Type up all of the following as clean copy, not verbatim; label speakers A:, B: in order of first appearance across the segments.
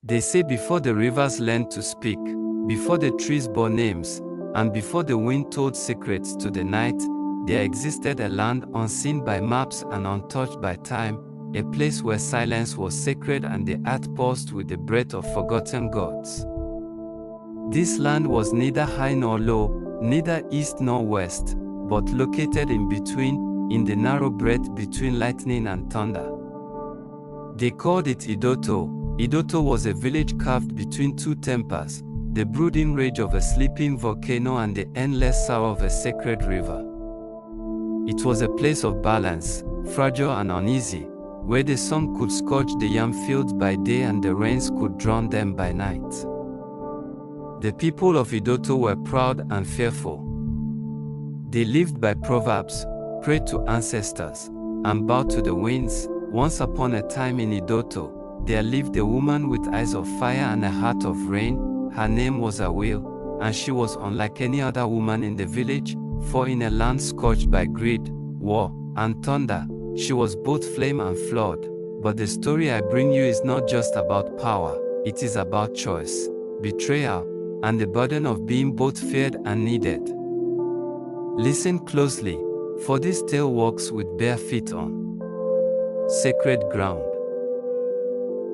A: They say before the rivers learned to speak, before the trees bore names, and before the wind told secrets to the night, there existed a land unseen by maps and untouched by time, a place where silence was sacred and the earth pulsed with the breath of forgotten gods. This land was neither high nor low, neither east nor west, but located in between, in the narrow breadth between lightning and thunder. They called it Idoto. Idoto was a village carved between two tempers, the brooding rage of a sleeping volcano and the endless sorrow of a sacred river. It was a place of balance, fragile and uneasy, where the sun could scorch the yam fields by day and the rains could drown them by night. The people of Idoto were proud and fearful. They lived by proverbs, prayed to ancestors, and bowed to the winds. Once upon a time in Idoto, there lived a woman with eyes of fire and a heart of rain. Her name was Awil, and she was unlike any other woman in the village, for in a land scorched by greed, war, and thunder, she was both flame and flood. But the story I bring you is not just about power, it is about choice, betrayal, and the burden of being both feared and needed. Listen closely, for this tale walks with bare feet on sacred ground.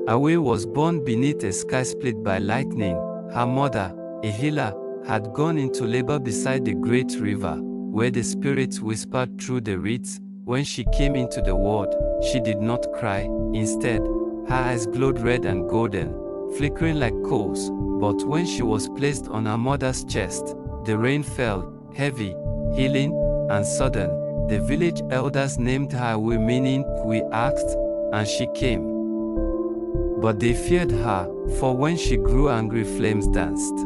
A: Awil was born beneath a sky split by lightning. Her mother, a healer, had gone into labor beside the great river, where the spirits whispered through the reeds. When she came into the world, she did not cry. Instead, her eyes glowed red and golden, flickering like coals. But when she was placed on her mother's chest, the rain fell, heavy, healing, and sudden. The village elders named her Awil, meaning we asked, and she came. But they feared her, for when she grew angry, flames danced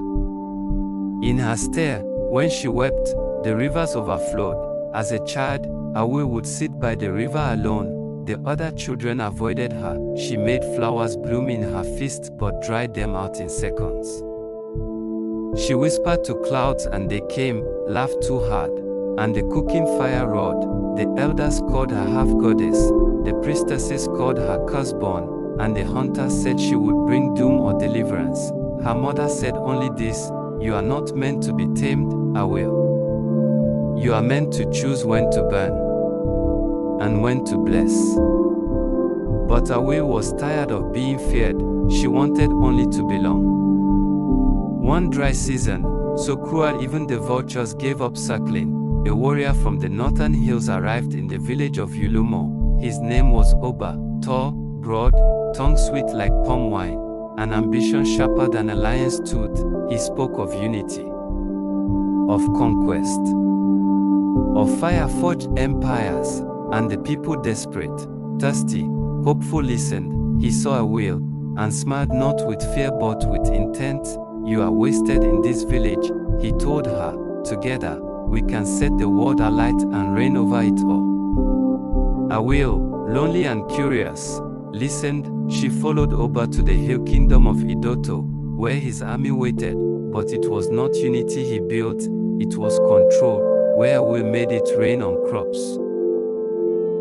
A: in her stare. When she wept, the rivers overflowed. As a child, Awil would sit by the river alone. The other children avoided her. She made flowers bloom in her fist but dried them out in seconds. She whispered to clouds and they came, laughed too hard, and the cooking fire roared. The elders called her half-goddess, the priestesses called her curse-born, and the hunters said she would bring doom or deliverance. Her mother said only this: you are not meant to be tamed, Awil. You are meant to choose when to burn and when to bless. But Awil was tired of being feared. She wanted only to belong. One dry season, so cruel even the vultures gave up circling, a warrior from the northern hills arrived in the village of Yulumo. His name was Oba, tall, broad, tongue sweet like palm wine, an ambition sharper than a lion's tooth. He spoke of unity, of conquest, of fire-forged empires, and the people desperate, thirsty, hopeful listened. He saw Awil, and smiled not with fear but with intent. You are wasted in this village, he told her. Together, we can set the world alight and reign over it all. Awil, lonely and curious, listened. She followed Oba to the hill kingdom of Idoto, where his army waited. But it was not unity he built, it was control, where Awil made it rain on crops.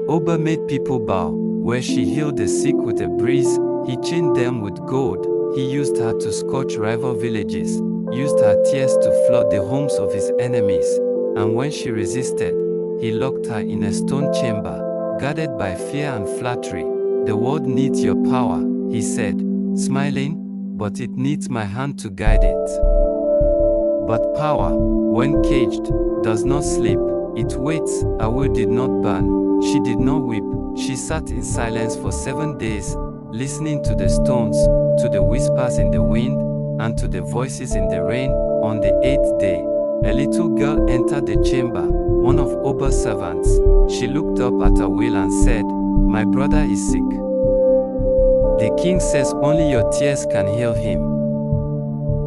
A: Oba made people bow, where she healed the sick with a breeze. He chained them with gold. He used her to scorch rival villages, used her tears to flood the homes of his enemies. And when she resisted, he locked her in a stone chamber, guarded by fear and flattery. The world needs your power, he said, smiling, but it needs my hand to guide it. But power, when caged, does not sleep, it waits. Awil did not burn, she did not weep. She sat in silence for 7 days, listening to the stones, to the whispers in the wind, and to the voices in the rain. On the 8th day, a little girl entered the chamber, one of Oba's servants. She looked up at Awil and said, "My brother is sick. The king says only your tears can heal him.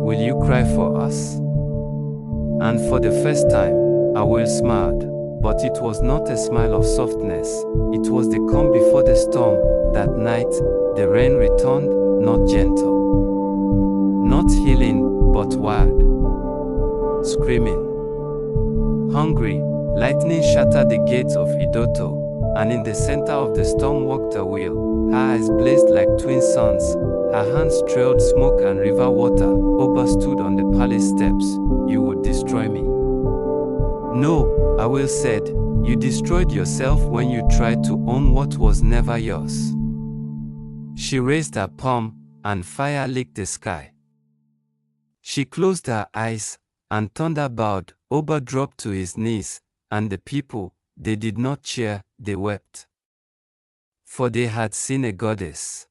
A: Will you cry for us?" And for the first time, Awil smiled, but it was not a smile of softness. It was the calm before the storm. That night, the rain returned, not gentle, not healing, but wild, screaming. Hungry, lightning shattered the gates of Idoto, and in the center of the storm walked Awil. eyes blazed like twin suns, her hands trailed smoke and river water. Oba stood on the palace steps. You would destroy me. No, Awil said, you destroyed yourself when you tried to own what was never yours. She raised her palm, and fire licked the sky. She closed her eyes, and thunder bowed. Oba dropped to his knees, and the people, they did not cheer, they wept. For they had seen a goddess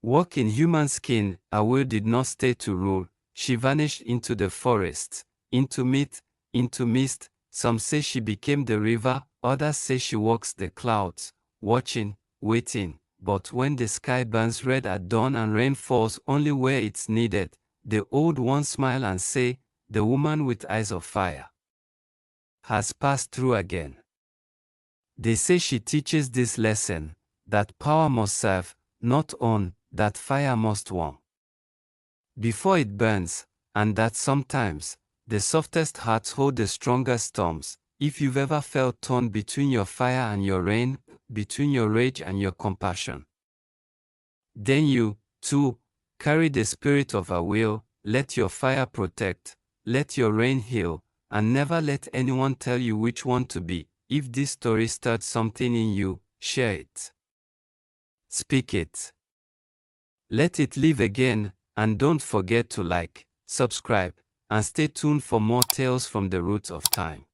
A: walk in human skin. Awil did not stay to rule. She vanished into the forest, into myth, into mist. Some say she became the river, others say she walks the clouds, watching, waiting. But when the sky burns red at dawn and rain falls only where it's needed, the old ones smile and say, the woman with eyes of fire has passed through again. They say she teaches this lesson, that power must serve, not own, that fire must warm before it burns, and that sometimes, the softest hearts hold the strongest storms. If you've ever felt torn between your fire and your rain, between your rage and your compassion, then you, too, carry the spirit of Awil. Let your fire protect, let your rain heal, and never let anyone tell you which one to be. If this story stirred something in you, share it. Speak it. Let it live again, and don't forget to like, subscribe, and stay tuned for more tales from the roots of time.